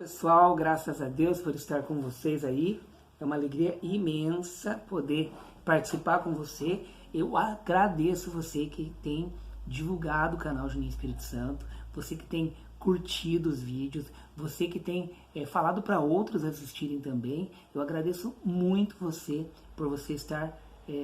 Pessoal, graças a Deus por estar com vocês aí. É uma alegria imensa poder participar com você. Eu agradeço você que tem divulgado o canal Juninho Espírito Santo, você que tem curtido os vídeos, você que tem falado para outros assistirem também. Eu agradeço muito você por você estar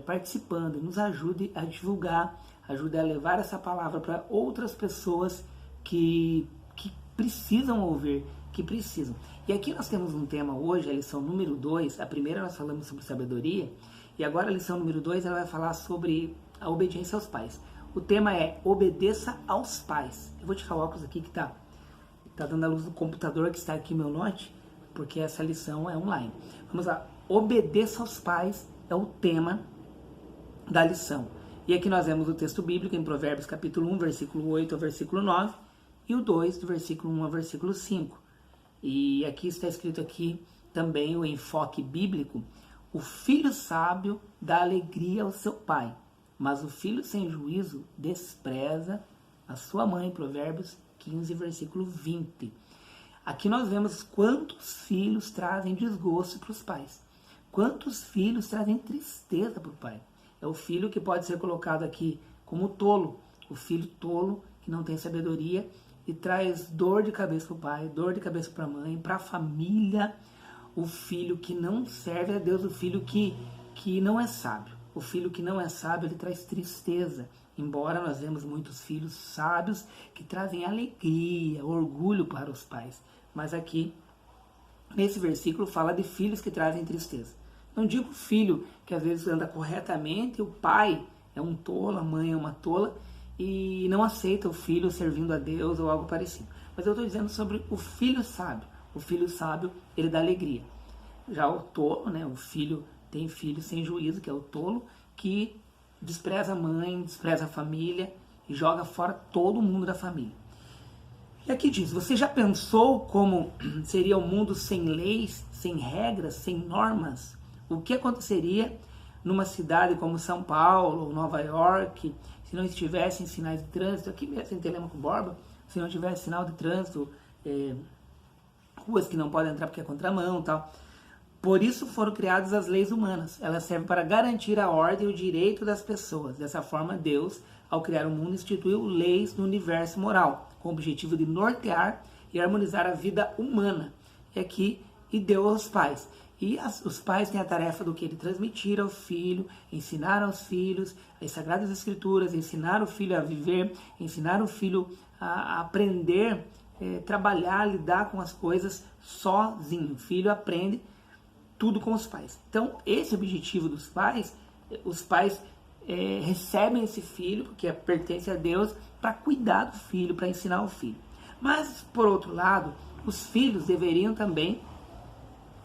participando. Nos ajude a divulgar, ajude a levar essa palavra para outras pessoas que precisam ouvir, que precisam. E aqui nós temos um tema hoje, a lição número 2, a primeira nós falamos sobre sabedoria, e agora a lição número 2 ela vai falar sobre a obediência aos pais. O tema é obedeça aos pais. Eu vou tirar o óculos aqui que tá dando a luz do computador que está aqui meu note, porque essa lição é online. Vamos lá, obedeça aos pais é o tema da lição. E aqui nós vemos o texto bíblico em Provérbios capítulo 1, versículo 8 ao versículo 9, e o 2, do versículo 1 ao versículo 5. E aqui está escrito aqui também o enfoque bíblico. O filho sábio dá alegria ao seu pai, mas o filho sem juízo despreza a sua mãe. Provérbios 15, versículo 20. Aqui nós vemos quantos filhos trazem desgosto para os pais. Quantos filhos trazem tristeza para o pai. É o filho que pode ser colocado aqui como tolo. O filho tolo que não tem sabedoria e traz dor de cabeça para o pai, dor de cabeça para a mãe, para a família. O filho que não serve a Deus, o filho que não é sábio. O filho que não é sábio, ele traz tristeza. Embora nós vemos muitos filhos sábios que trazem alegria, orgulho para os pais. Mas aqui, nesse versículo, fala de filhos que trazem tristeza. Não digo filho que às vezes anda corretamente, o pai é um tolo, a mãe é uma tola, e não aceita o filho servindo a Deus ou algo parecido. Mas eu estou dizendo sobre o filho sábio. O filho sábio, ele dá alegria. Já o tolo, né, o filho tem filho sem juízo, que é o tolo, que despreza a mãe, despreza a família e joga fora todo mundo da família. E aqui diz, você já pensou como seria um mundo sem leis, sem regras, sem normas? O que aconteceria numa cidade como São Paulo ou Nova York, se não estivessem sinais de trânsito, aqui mesmo em Telêmaco Borba, se não tivesse sinal de trânsito, ruas que não podem entrar porque é contramão e tal. Por isso foram criadas as leis humanas. Elas servem para garantir a ordem e o direito das pessoas. Dessa forma, Deus, ao criar o mundo, instituiu leis no universo moral, com o objetivo de nortear e harmonizar a vida humana. E deu aos pais. E os pais têm a tarefa do que? De transmitir ao filho, ensinar aos filhos as Sagradas Escrituras, ensinar o filho a viver, ensinar o filho a aprender, trabalhar, lidar com as coisas sozinho. O filho aprende tudo com os pais. Então, esse é o objetivo dos pais. Os pais recebem esse filho, porque pertence a Deus, para cuidar do filho, para ensinar o filho. Mas, por outro lado, os filhos deveriam também,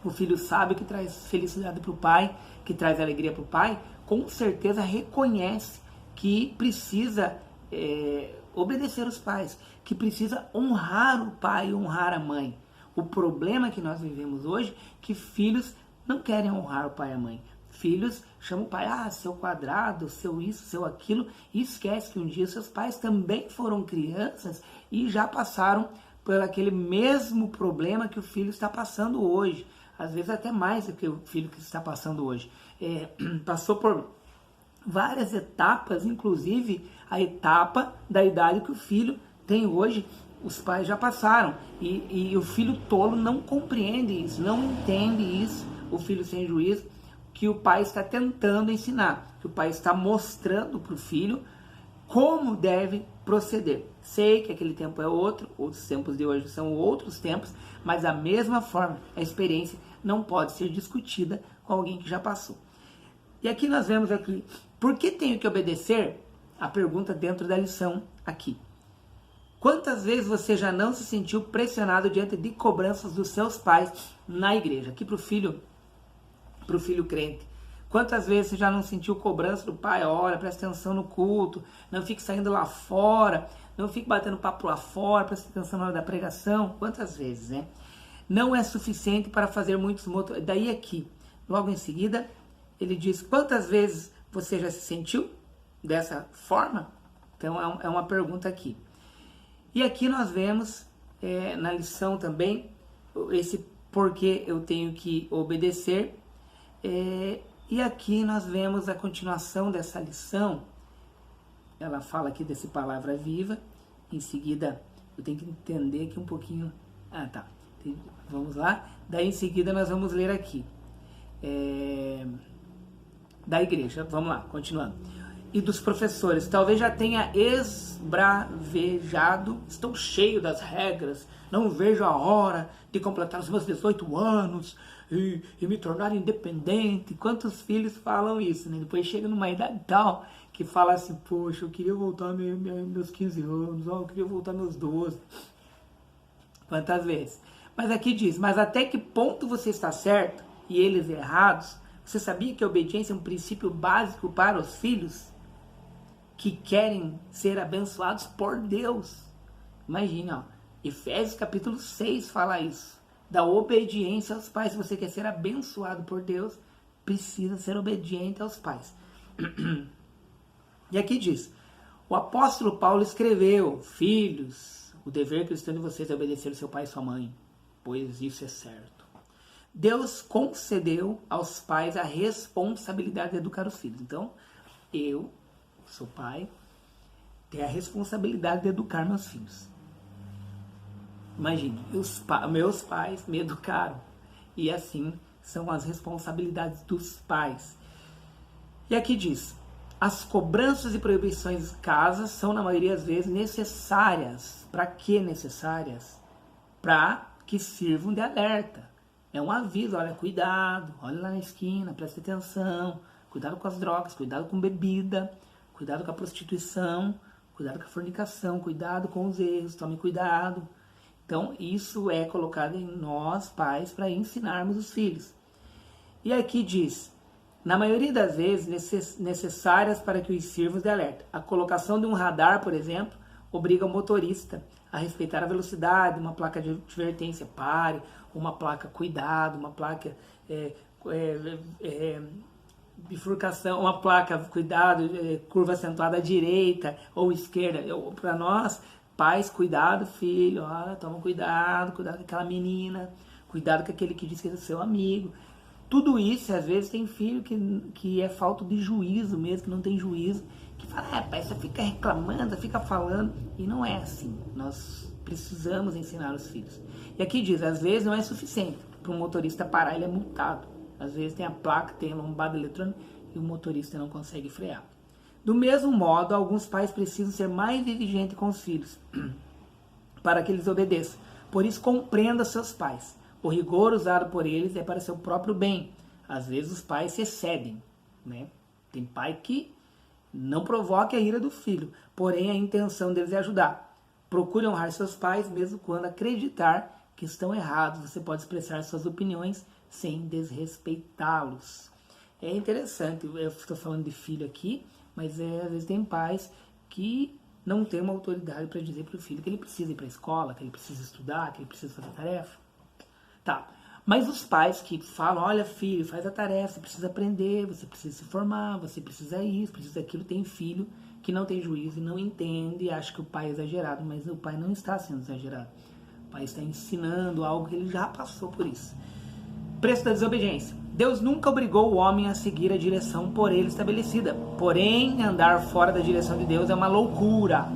o filho sábio que traz felicidade para o pai, que traz alegria para o pai, com certeza reconhece que precisa obedecer os pais, que precisa honrar o pai e honrar a mãe. O problema que nós vivemos hoje é que filhos não querem honrar o pai e a mãe. Filhos chamam o pai, seu quadrado, seu isso, seu aquilo, e esquece que um dia seus pais também foram crianças e já passaram por aquele mesmo problema que o filho está passando hoje. Às vezes até mais do que o filho que está passando hoje. Passou por várias etapas, inclusive a etapa da idade que o filho tem hoje, os pais já passaram. E o filho tolo não compreende isso, não entende isso, o filho sem juízo, que o pai está tentando ensinar, que o pai está mostrando para o filho como deve proceder. Sei que aquele tempo é outro, os tempos de hoje são outros tempos, mas da mesma forma, a experiência não pode ser discutida com alguém que já passou. E aqui nós vemos aqui, por que tenho que obedecer? A pergunta dentro da lição aqui. Quantas vezes você já não se sentiu pressionado diante de cobranças dos seus pais na igreja? Aqui para o filho crente. Quantas vezes você já não sentiu cobrança do pai? Olha, presta atenção no culto, não fique saindo lá fora, não fique batendo papo lá fora, presta atenção na hora da pregação. Quantas vezes, né? Não é suficiente para fazer muitos motos. Daí aqui, logo em seguida, ele diz, quantas vezes você já se sentiu dessa forma? Então é uma pergunta aqui. E aqui nós vemos, na lição também, esse porquê eu tenho que obedecer. E aqui nós vemos a continuação dessa lição. Ela fala aqui desse palavra viva. Em seguida, eu tenho que entender aqui um pouquinho. Vamos lá. Daí em seguida nós vamos ler aqui. Da igreja. Vamos lá, continuando. E dos professores, talvez já tenha esbravejado, estou cheio das regras, não vejo a hora de completar os meus 18 anos e me tornar independente. Quantos filhos falam isso, né? Depois chega numa idade tal que fala assim, poxa, eu queria voltar meus 15 anos, eu queria voltar meus 12. Quantas vezes? Mas aqui diz, mas até que ponto você está certo e eles errados? Você sabia que a obediência é um princípio básico para os filhos que querem ser abençoados por Deus? Imagina, ó, Efésios capítulo 6 fala isso, da obediência aos pais. Se você quer ser abençoado por Deus, precisa ser obediente aos pais. E aqui diz, o apóstolo Paulo escreveu, filhos, o dever cristão de vocês é obedecer ao seu pai e sua mãe, pois isso é certo. Deus concedeu aos pais a responsabilidade de educar os filhos. Então, eu, sou pai, tenho a responsabilidade de educar meus filhos. Imagine, meus pais me educaram. E assim são as responsabilidades dos pais. E aqui diz, as cobranças e proibições de casa são, na maioria das vezes, necessárias. Para que necessárias? Para que sirvam de alerta. É um aviso, olha, cuidado, olha lá na esquina, preste atenção, cuidado com as drogas, cuidado com bebida, cuidado com a prostituição, cuidado com a fornicação, cuidado com os erros, tome cuidado. Então, isso é colocado em nós, pais, para ensinarmos os filhos. E aqui diz, na maioria das vezes, necessárias para que os sirvam de alerta. A colocação de um radar, por exemplo, obriga o motorista a respeitar a velocidade, uma placa de advertência, pare, uma placa cuidado, uma placa bifurcação, uma placa cuidado, curva acentuada à direita ou esquerda. Para nós, pais, cuidado, filho, olha, toma cuidado com aquela menina, cuidado com aquele que diz que é seu amigo. Tudo isso, às vezes, tem filho que é falta de juízo mesmo, que não tem juízo, que fala, pai, você fica reclamando, você fica falando, e não é assim. Nós precisamos ensinar os filhos. E aqui diz, às vezes não é suficiente para um motorista parar, ele é multado. Às vezes tem a placa, tem a lombada eletrônica e o motorista não consegue frear. Do mesmo modo, alguns pais precisam ser mais exigentes com os filhos para que eles obedeçam. Por isso, compreenda seus pais. O rigor usado por eles é para seu próprio bem. Às vezes os pais se excedem, né? Tem pai que não provoca a ira do filho, porém a intenção deles é ajudar. Procure honrar seus pais, mesmo quando acreditar que estão errados. Você pode expressar suas opiniões sem desrespeitá-los. É interessante, eu estou falando de filho aqui, mas às vezes tem pais que não têm uma autoridade para dizer para o filho que ele precisa ir para a escola, que ele precisa estudar, que ele precisa fazer tarefa. Tá, mas os pais que falam, olha filho, faz a tarefa, você precisa aprender, você precisa se formar, você precisa isso, precisa aquilo. Tem filho que não tem juízo e não entende e acha que o pai é exagerado, mas o pai não está sendo exagerado. O pai está ensinando algo que ele já passou por isso. Preço da desobediência. Deus nunca obrigou o homem a seguir a direção por ele estabelecida. Porém, andar fora da direção de Deus é uma loucura.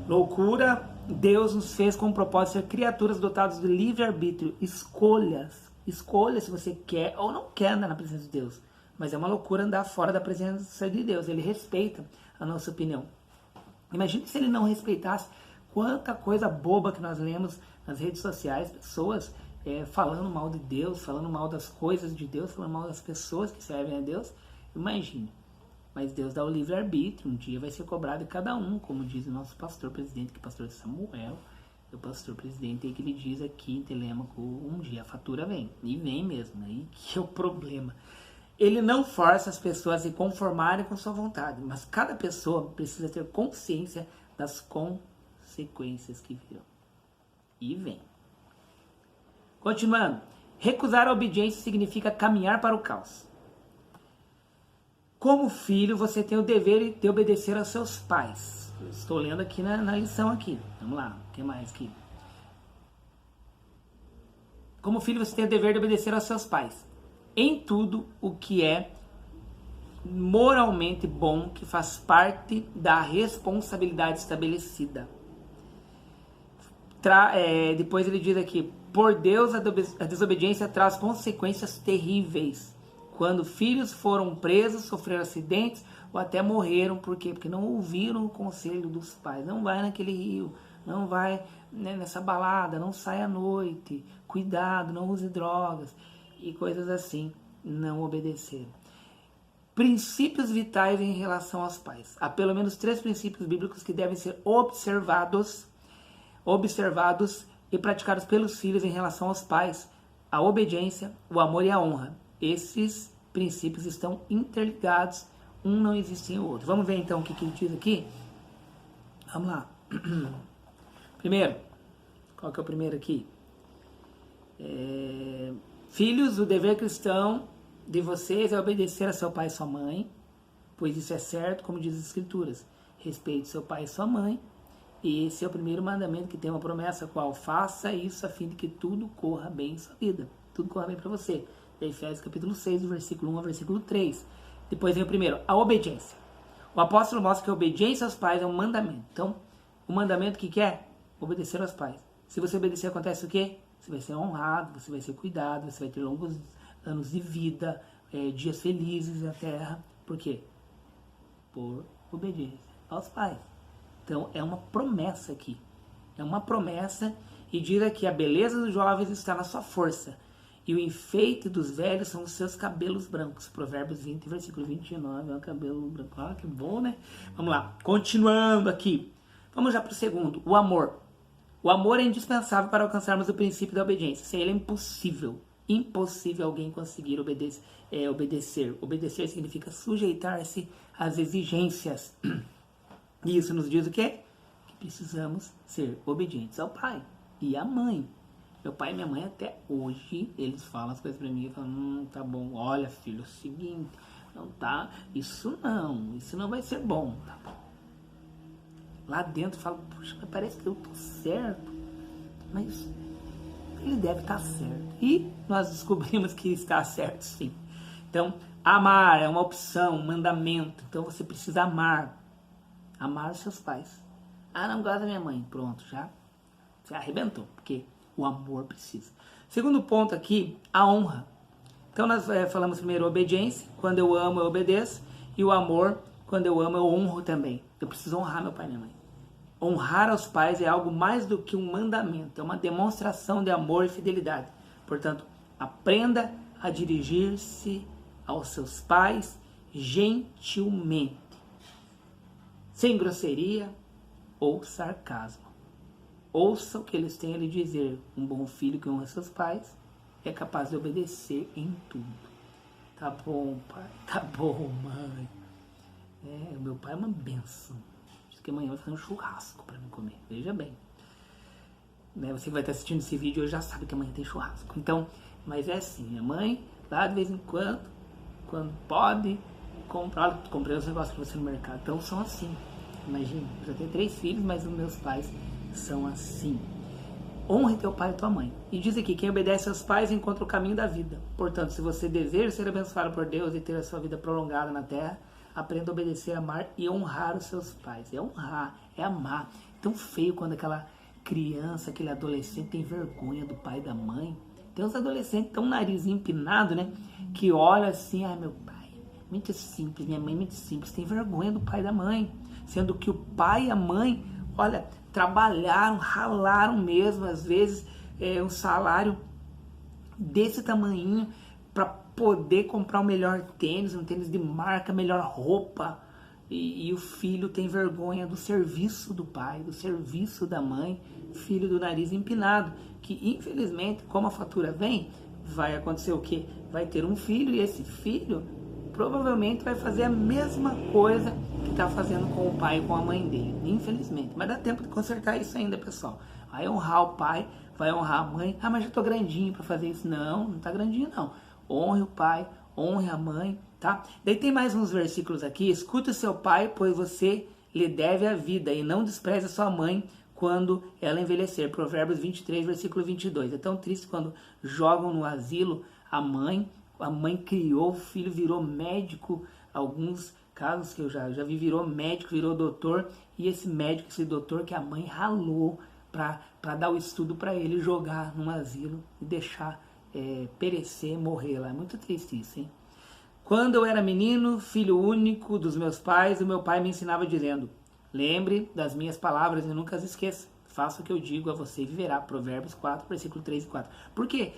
Loucura, Deus nos fez com o propósito de ser criaturas dotadas de livre-arbítrio, escolhas. Escolha se você quer ou não quer andar na presença de Deus. Mas é uma loucura andar fora da presença de Deus. Ele respeita a nossa opinião. Imagine se ele não respeitasse. Quanta coisa boba que nós lemos nas redes sociais, pessoas falando mal de Deus, falando mal das coisas de Deus, falando mal das pessoas que servem a Deus. Imagine. Mas Deus dá o livre-arbítrio, um dia vai ser cobrado de cada um, como diz o nosso pastor-presidente, que é o pastor Samuel, o pastor-presidente, que ele diz aqui em Telêmaco, um dia a fatura vem, e vem mesmo, aí que é o problema. Ele não força as pessoas a se conformarem com sua vontade, mas cada pessoa precisa ter consciência das consequências que virão. E vem. Continuando, recusar a obediência significa caminhar para o caos. Como filho, você tem o dever de obedecer aos seus pais. Eu estou lendo aqui na lição aqui. Vamos lá, o que mais aqui? Como filho, você tem o dever de obedecer aos seus pais em tudo o que é moralmente bom, que faz parte da responsabilidade estabelecida. Depois ele diz aqui, por Deus a desobediência traz consequências terríveis. Quando filhos foram presos, sofreram acidentes ou até morreram. Por quê? Porque não ouviram o conselho dos pais. Não vai naquele rio, não vai, né, nessa balada, não sai à noite, cuidado, não use drogas e coisas assim. Não obedeceram. Princípios vitais em relação aos pais. Há pelo menos 3 princípios bíblicos que devem ser observados e praticados pelos filhos em relação aos pais: a obediência, o amor e a honra. Esses princípios estão interligados, um não existe sem o outro. Vamos ver então o que ele diz aqui? Vamos lá. Primeiro, qual que é o primeiro aqui? Filhos, o dever cristão de vocês é obedecer a seu pai e sua mãe, pois isso é certo, como diz as Escrituras. Respeite seu pai e sua mãe. E esse é o primeiro mandamento que tem uma promessa, qual faça isso a fim de que tudo corra bem em sua vida. Tudo corra bem para você. Efésios capítulo 6, do versículo 1 ao versículo 3. Depois vem o primeiro, a obediência. O apóstolo mostra que a obediência aos pais é um mandamento. Então, o mandamento que é? Obedecer aos pais. Se você obedecer, acontece o quê? Você vai ser honrado, você vai ser cuidado, você vai ter longos anos de vida, dias felizes na terra. Por quê? Por obediência aos pais. Então, é uma promessa aqui. É uma promessa e diz que a beleza dos jovens está na sua força e o enfeite dos velhos são os seus cabelos brancos. Provérbios 20, versículo 29, é um cabelo branco. Ah, que bom, né? Vamos lá, continuando aqui. Vamos já para o segundo, o amor. O amor é indispensável para alcançarmos o princípio da obediência. Sem ele é impossível. Impossível alguém conseguir obedecer. Obedecer significa sujeitar-se às exigências. E isso nos diz o quê? Que precisamos ser obedientes ao pai e à mãe. Meu pai e minha mãe até hoje, eles falam as coisas pra mim e falam, tá bom, olha filho, é o seguinte, não tá, isso não vai ser bom, tá bom. Lá dentro eu falo, puxa, mas parece que eu tô certo, mas ele deve estar certo. E nós descobrimos que está certo, sim. Então, amar é uma opção, um mandamento, então você precisa amar os seus pais. Ah, não gosta da minha mãe, pronto, já você arrebentou, porque o amor precisa. Segundo ponto aqui, a honra. Então nós falamos primeiro obediência, quando eu amo eu obedeço, e o amor, quando eu amo eu honro também. Eu preciso honrar meu pai e minha mãe. Honrar aos pais é algo mais do que um mandamento, é uma demonstração de amor e fidelidade. Portanto, aprenda a dirigir-se aos seus pais gentilmente, sem grosseria ou sarcasmo. Ouça o que eles têm a lhe dizer. Um bom filho que honra seus pais é capaz de obedecer em tudo. Tá bom, pai. Tá bom, mãe. O meu pai é uma benção. Diz que amanhã vai fazer um churrasco para mim comer. Veja bem. Você que vai estar assistindo esse vídeo hoje já sabe que amanhã tem churrasco. Então, mas é assim, minha mãe, lá de vez em quando pode, comprar. Comprei os negócios para você no mercado. Então são assim. Imagina, eu já tenho 3 filhos, mas os meus pais são assim. Honre teu pai e tua mãe. E diz aqui, quem obedece aos pais encontra o caminho da vida. Portanto, se você deseja ser abençoado por Deus e ter a sua vida prolongada na terra, aprenda a obedecer, amar e honrar os seus pais. É honrar, é amar. Tão feio quando aquela criança, aquele adolescente tem vergonha do pai e da mãe. Tem uns adolescentes tão nariz empinado, né? Que olha assim, meu pai, muito simples, minha mãe muito simples, tem vergonha do pai e da mãe. Sendo que o pai e a mãe, olha, trabalharam, ralaram mesmo, às vezes, um salário desse tamanhinho para poder comprar o melhor tênis, um tênis de marca, melhor roupa. E o filho tem vergonha do serviço do pai, do serviço da mãe, filho do nariz empinado, que infelizmente, como a fatura vem, vai acontecer o quê? Vai ter um filho e esse filho provavelmente vai fazer a mesma coisa que está fazendo com o pai e com a mãe dele, infelizmente. Mas dá tempo de consertar isso ainda, pessoal. Vai honrar o pai, vai honrar a mãe. Ah, mas já tô grandinho para fazer isso. Não, não tá grandinho não. Honre o pai, honre a mãe, tá? Daí tem mais uns versículos aqui. Escuta o seu pai, pois você lhe deve a vida, e não despreze a sua mãe, quando ela envelhecer. Provérbios 23, versículo 22. É tão triste quando jogam no asilo a mãe criou, o filho virou médico, alguns casos que eu já vi, virou médico, virou doutor, e esse médico, esse doutor que a mãe ralou para dar o estudo para ele, jogar num asilo e deixar perecer, morrer lá. É muito triste isso, hein? Quando eu era menino, filho único dos meus pais, o meu pai me ensinava dizendo: lembre das minhas palavras e nunca as esqueça. Faça o que eu digo a você e viverá. Provérbios 4, versículo 3 e 4. Por que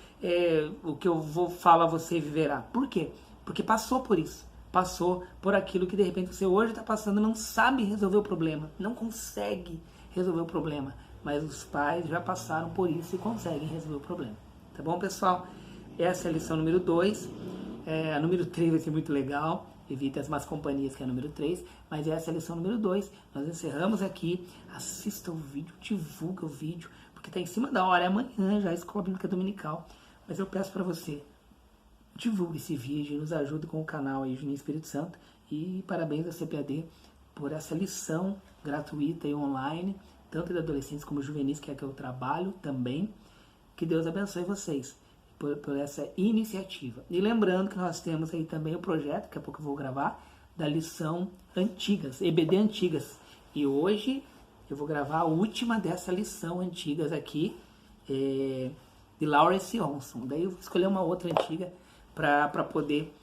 o que eu vou falar a você viverá? Por quê? Porque passou por isso. Passou por aquilo que de repente você hoje está passando, não sabe resolver o problema, não consegue resolver o problema. Mas os pais já passaram por isso e conseguem resolver o problema. Tá bom, pessoal? Essa é a lição número 2. A número 3 vai ser muito legal. Evite as más companhias, que é a número 3. Mas essa é a lição número 2. Nós encerramos aqui. Assista o vídeo, divulga o vídeo, porque está em cima da hora. É amanhã já a Escola Bíblica Dominical. Mas eu peço para você, divulgue esse vídeo, nos ajude com o canal aí, Juninho Espírito Santo. E parabéns à CPAD por essa lição gratuita e online, tanto de adolescentes como juvenis, que é que eu trabalho também. Que Deus abençoe vocês por essa iniciativa. E lembrando que nós temos aí também o projeto, daqui a pouco eu vou gravar, da lição Antigas, EBD Antigas. E hoje eu vou gravar a última dessa lição Antigas aqui, de Lawrence Onson. Daí eu vou escolher uma outra antiga para poder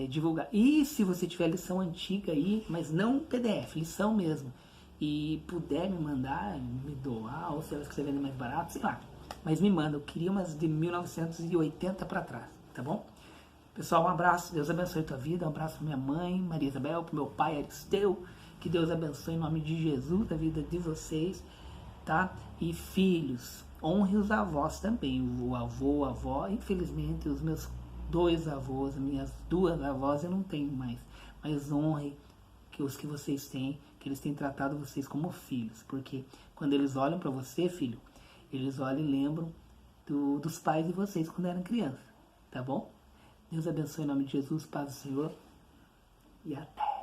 divulgar. E se você tiver lição antiga aí, mas não PDF, lição mesmo, e puder me mandar, me doar, ou se elas quiserem mais barato, sei lá. Mas me manda, eu queria umas de 1980 para trás, tá bom? Pessoal, um abraço, Deus abençoe a tua vida, um abraço pra minha mãe, Maria Isabel, pro meu pai, Aristeu, que Deus abençoe em nome de Jesus a vida de vocês, tá? E filhos, honre os avós também, o avô, a avó, infelizmente os meus 2 avós, minhas 2 avós eu não tenho mais, mas honre que os que vocês têm, que eles têm tratado vocês como filhos, porque quando eles olham para você, filho, eles olham e lembram dos pais de vocês quando eram crianças, tá bom? Deus abençoe em nome de Jesus, paz do Senhor, e até!